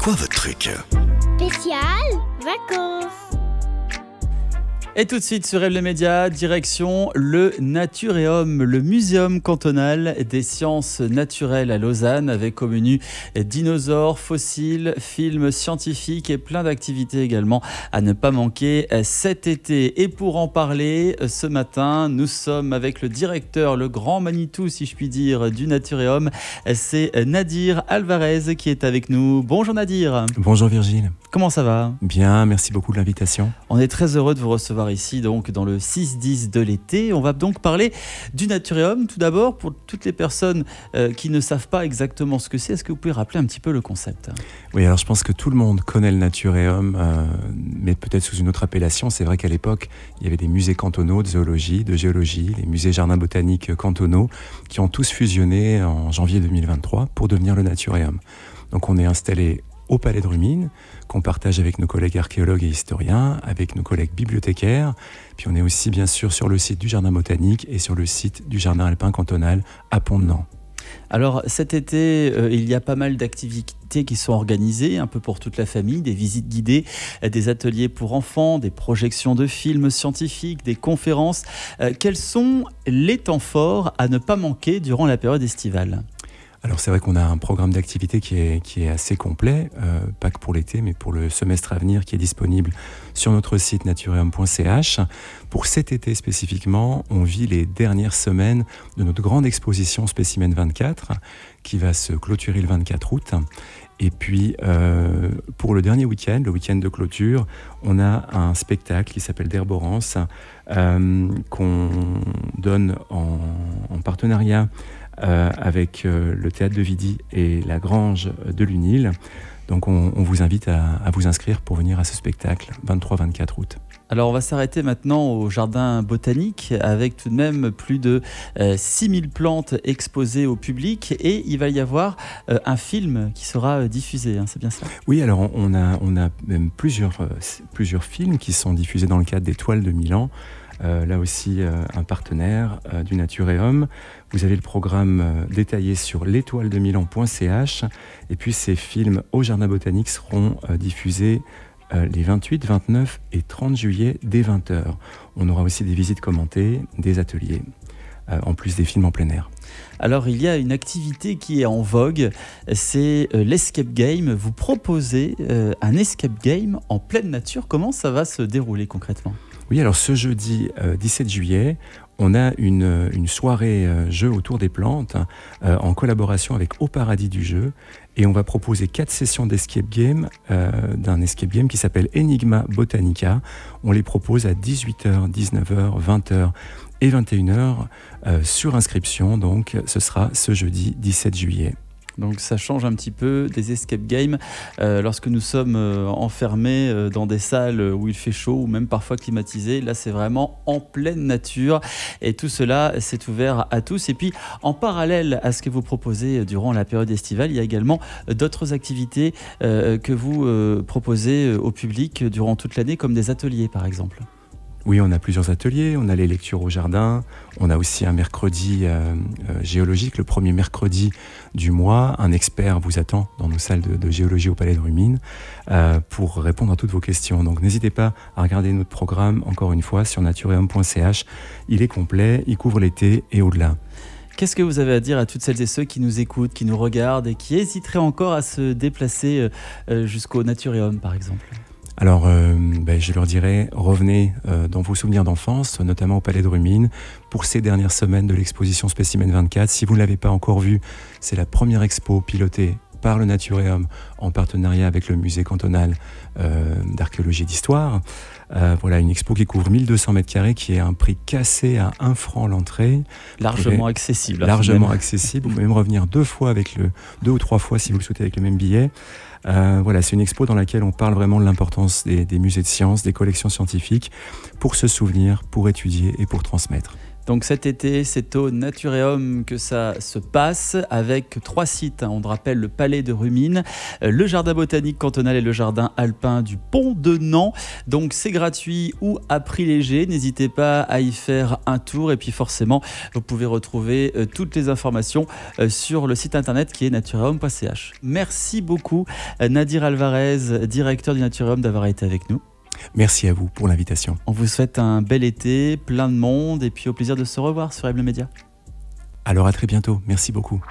quoi votre truc? Spécial vacances. Et tout de suite sur REM les médias, direction le Naturéum, le muséum cantonal des sciences naturelles à Lausanne, avec au menu dinosaures, fossiles, films scientifiques et plein d'activités également à ne pas manquer cet été. Et pour en parler, ce matin, nous sommes avec le directeur, le grand Manitou si je puis dire, du Naturéum. C'est Nadir Alvarez qui est avec nous. Bonjour Nadir. Bonjour Virgile. Comment ça va? Bien, merci beaucoup de l'invitation. On est très heureux de vous recevoir ici, donc dans le 6-10 de l'été. On va donc parler du Naturéum. Tout d'abord, pour toutes les personnes qui ne savent pas exactement ce que c'est, est-ce que vous pouvez rappeler un petit peu le concept? Oui, alors je pense que tout le monde connaît le Naturéum, mais peut-être sous une autre appellation. C'est vrai qu'à l'époque, il y avait des musées cantonaux de zoologie, de géologie, les musées jardins botaniques cantonaux, qui ont tous fusionné en janvier 2023 pour devenir le Naturéum. Donc on est installé au Palais de Rumines, qu'on partage avec nos collègues archéologues et historiens, avec nos collègues bibliothécaires. Puis on est aussi bien sûr sur le site du Jardin botanique et sur le site du Jardin alpin cantonal à Pont-de-Nant. Alors cet été, il y a pas mal d'activités qui sont organisées, un peu pour toute la famille, des visites guidées, des ateliers pour enfants, des projections de films scientifiques, des conférences. Quels sont les temps forts à ne pas manquer durant la période estivale ? Alors c'est vrai qu'on a un programme d'activité qui est assez complet, pas que pour l'été, mais pour le semestre à venir, qui est disponible sur notre site natureum.ch. Pour cet été spécifiquement, on vit les dernières semaines de notre grande exposition Spécimen 24, qui va se clôturer le 24 août. Et puis, pour le dernier week-end, le week-end de clôture, on a un spectacle qui s'appelle d'Herborance, qu'on donne en partenariat avec le Théâtre de Vidy et la Grange de Lunil. Donc on vous invite à vous inscrire pour venir à ce spectacle, 23-24 août. Alors on va s'arrêter maintenant au jardin botanique avec tout de même plus de 6000 plantes exposées au public, et il va y avoir un film qui sera diffusé, hein, c'est bien ça? Oui, alors on a même plusieurs films qui sont diffusés dans le cadre des Toiles de Milan. Là aussi un partenaire du Naturéum. Vous avez le programme détaillé sur l'étoiledemilan.ch, et puis ces films au Jardin botanique seront diffusés les 28, 29 et 30 juillet dès 20h. On aura aussi des visites commentées, des ateliers, en plus des films en plein air. Alors il y a une activité qui est en vogue, c'est l'escape game. Vous proposez un escape game en pleine nature. Comment ça va se dérouler concrètement ? Oui, alors ce jeudi 17 juillet, on a une soirée jeu autour des plantes en collaboration avec Au Paradis du Jeu, et on va proposer 4 sessions d'escape game, d'un escape game qui s'appelle Enigma Botanica. On les propose à 18h, 19h, 20h et 21h sur inscription, donc ce sera ce jeudi 17 juillet. Donc ça change un petit peu des escape games lorsque nous sommes enfermés dans des salles où il fait chaud ou même parfois climatisées. Là c'est vraiment en pleine nature, et tout cela c'est ouvert à tous. Et puis en parallèle à ce que vous proposez durant la période estivale, il y a également d'autres activités que vous proposez au public durant toute l'année, comme des ateliers par exemple. Oui, on a plusieurs ateliers, on a les lectures au jardin, on a aussi un mercredi géologique, le premier mercredi du mois. Un expert vous attend dans nos salles de géologie au Palais de Rumines pour répondre à toutes vos questions. Donc n'hésitez pas à regarder notre programme, encore une fois, sur natureum.ch. Il est complet, il couvre l'été et au-delà. Qu'est-ce que vous avez à dire à toutes celles et ceux qui nous écoutent, qui nous regardent et qui hésiteraient encore à se déplacer jusqu'au Naturéum par exemple ? Alors, je leur dirais, revenez dans vos souvenirs d'enfance, notamment au Palais de Rumines, pour ces dernières semaines de l'exposition Spécimen 24. Si vous ne l'avez pas encore vue, c'est la première expo pilotée par le Naturéum en partenariat avec le musée cantonal d'archéologie et d'histoire. Voilà, une expo qui couvre 1200 m², qui est un prix cassé à 1 franc l'entrée. Largement accessible. Largement accessible. Vous pouvez même revenir 2 ou 3 fois si vous le souhaitez avec le même billet. Voilà, c'est une expo dans laquelle on parle vraiment de l'importance des musées de sciences, des collections scientifiques, pour se souvenir, pour étudier et pour transmettre. Donc cet été, c'est au Naturéum que ça se passe avec 3 sites. On rappelle le Palais de Rumines, le Jardin botanique cantonal et le Jardin alpin du Pont de Nant. Donc c'est gratuit ou à prix léger. N'hésitez pas à y faire un tour. Et puis forcément, vous pouvez retrouver toutes les informations sur le site internet qui est natureum.ch. Merci beaucoup Nadir Alvarez, directeur du Naturéum, d'avoir été avec nous. Merci à vous pour l'invitation. On vous souhaite un bel été, plein de monde et puis au plaisir de se revoir sur RBL Média. Alors à très bientôt. Merci beaucoup.